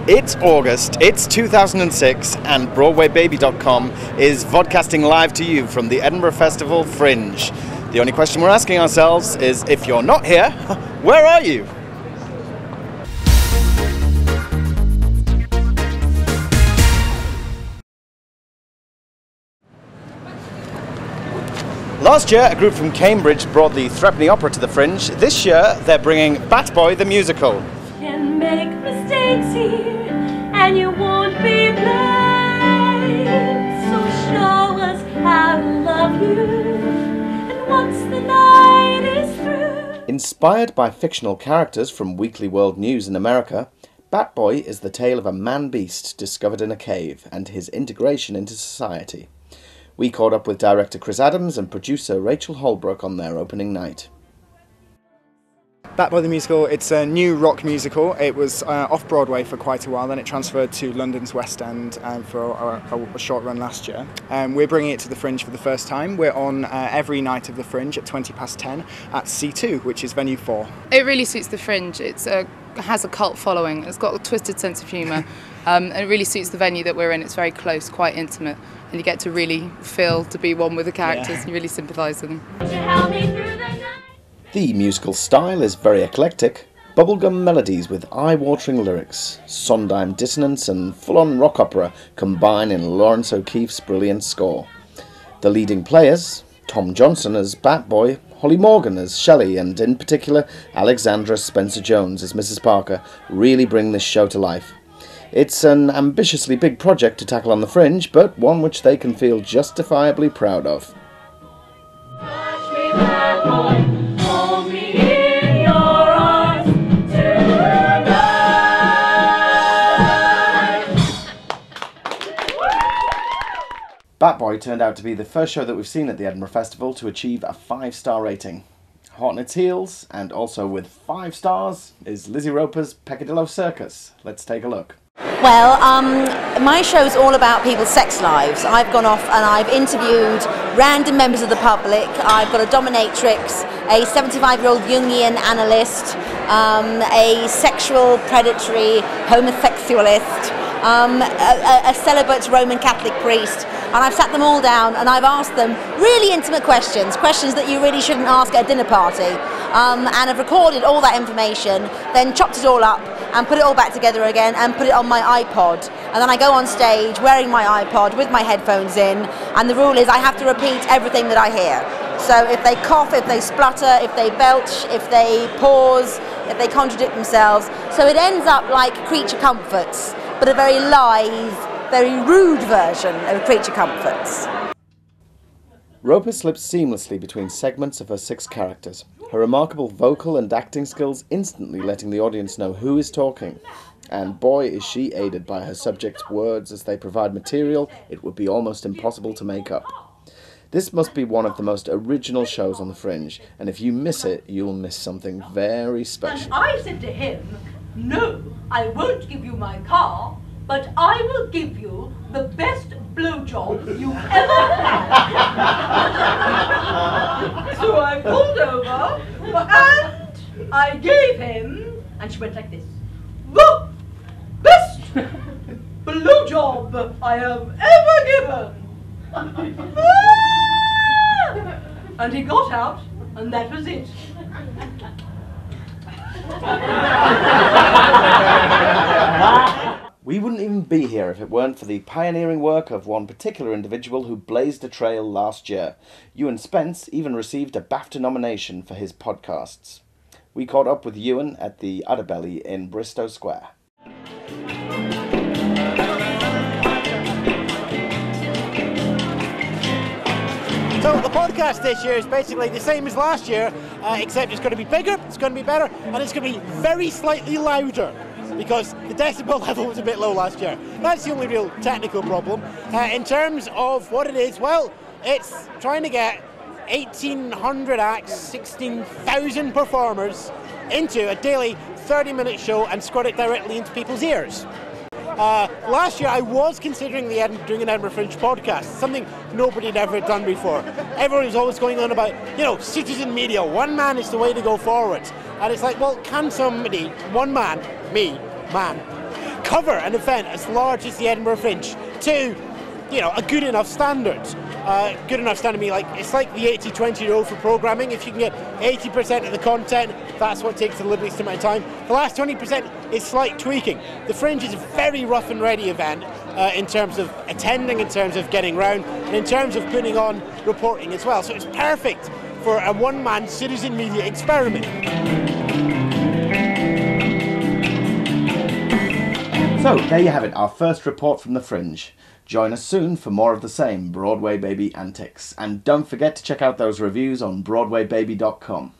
It's August, it's 2006, and BroadwayBaby.com is vodcasting live to you from the Edinburgh Festival Fringe. The only question we're asking ourselves is, if you're not here, where are you? Last year, a group from Cambridge brought the Threepenny Opera to the Fringe. This year, they're bringing Bat Boy the Musical. Can make mistakes here, and you won't be blamed. So show us how to love you, and once the night is through. Inspired by fictional characters from Weekly World News in America, Bat Boy is the tale of a man-beast discovered in a cave and his integration into society. We caught up with director Chris Adams and producer Rachel Holbrook on their opening night. Bat Boy the Musical, it's a new rock musical. It was off Broadway for quite a while, then it transferred to London's West End for a short run last year. We're bringing it to the Fringe for the first time. We're on every night of the Fringe at 10:20 at C2, which is venue 4. It really suits the Fringe. It has a cult following. It's got a twisted sense of humour. And it really suits the venue that we're in. It's very close, quite intimate, and you get to really feel to be one with the characters. Yeah. You really sympathise with them. The musical style is very eclectic. Bubblegum melodies with eye-watering lyrics, Sondheim dissonance and full-on rock opera combine in Lawrence O'Keefe's brilliant score. The leading players, Tom Johnson as Bat Boy, Holly Morgan as Shelley, and in particular Alexandra Spencer-Jones as Mrs. Parker, really bring this show to life. It's an ambitiously big project to tackle on the Fringe, but one which they can feel justifiably proud of. Bat Boy turned out to be the first show that we've seen at the Edinburgh Festival to achieve a 5-star rating. Hot on its heels, and also with 5 stars, is Lizzie Roper's Peccadillo Circus. Let's take a look. Well, my show's all about people's sex lives. I've gone off and I've interviewed random members of the public. I've got a dominatrix, a 75-year-old Jungian analyst, a sexual predatory homosexualist, a celibate Roman Catholic priest, and I've sat them all down and I've asked them really intimate questions that you really shouldn't ask at a dinner party, and I've recorded all that information, then chopped it all up and put it all back together again and put it on my iPod, and then I go on stage wearing my iPod with my headphones in, and the rule is I have to repeat everything that I hear. So if they cough, if they splutter, if they belch, if they pause, if they contradict themselves, so it ends up like Creature Comforts, but a very live, very rude version of Creature Comforts. Roper slips seamlessly between segments of her 6 characters, her remarkable vocal and acting skills instantly letting the audience know who is talking. And boy is she aided by her subjects' words as they provide material it would be almost impossible to make up. This must be one of the most original shows on the Fringe, and if you miss it, you'll miss something very special. And I said to him, "No, I won't give you my car, but I will give you the best blowjob you've ever had." So I pulled over and I gave him, and she went like this, "The best blowjob I have ever given." And he got out, and that was it. We wouldn't even be here if it weren't for the pioneering work of one particular individual who blazed a trail last year. Ewan Spence even received a BAFTA nomination for his podcasts. We caught up with Ewan at the Udderbelly in Bristow Square. So the podcast this year is basically the same as last year, except it's going to be bigger, it's going to be better, and it's going to be very slightly louder, because the decibel level was a bit low last year. That's the only real technical problem. In terms of what it is, well, it's trying to get 1,800 acts, 16,000 performers into a daily 30-minute show and squirt it directly into people's ears. Last year I was considering doing an Edinburgh Fringe podcast, something nobody had ever done before. Everyone was always going on about, citizen media, one man is the way to go forward. And it's like, well, can somebody, one man, me, man, cover an event as large as the Edinburgh Fringe to, you know, a good enough standard. Good enough standard mean like it's like the 80-20 rule for programming. If you can get 80% of the content, that's what takes the least amount of time. The last 20% is slight tweaking. The Fringe is a very rough and ready event in terms of attending, in terms of getting round, and in terms of putting on reporting as well. So it's perfect for a one-man citizen media experiment. So there you have it, our first report from the Fringe. Join us soon for more of the same Broadway Baby antics. And don't forget to check out those reviews on BroadwayBaby.com.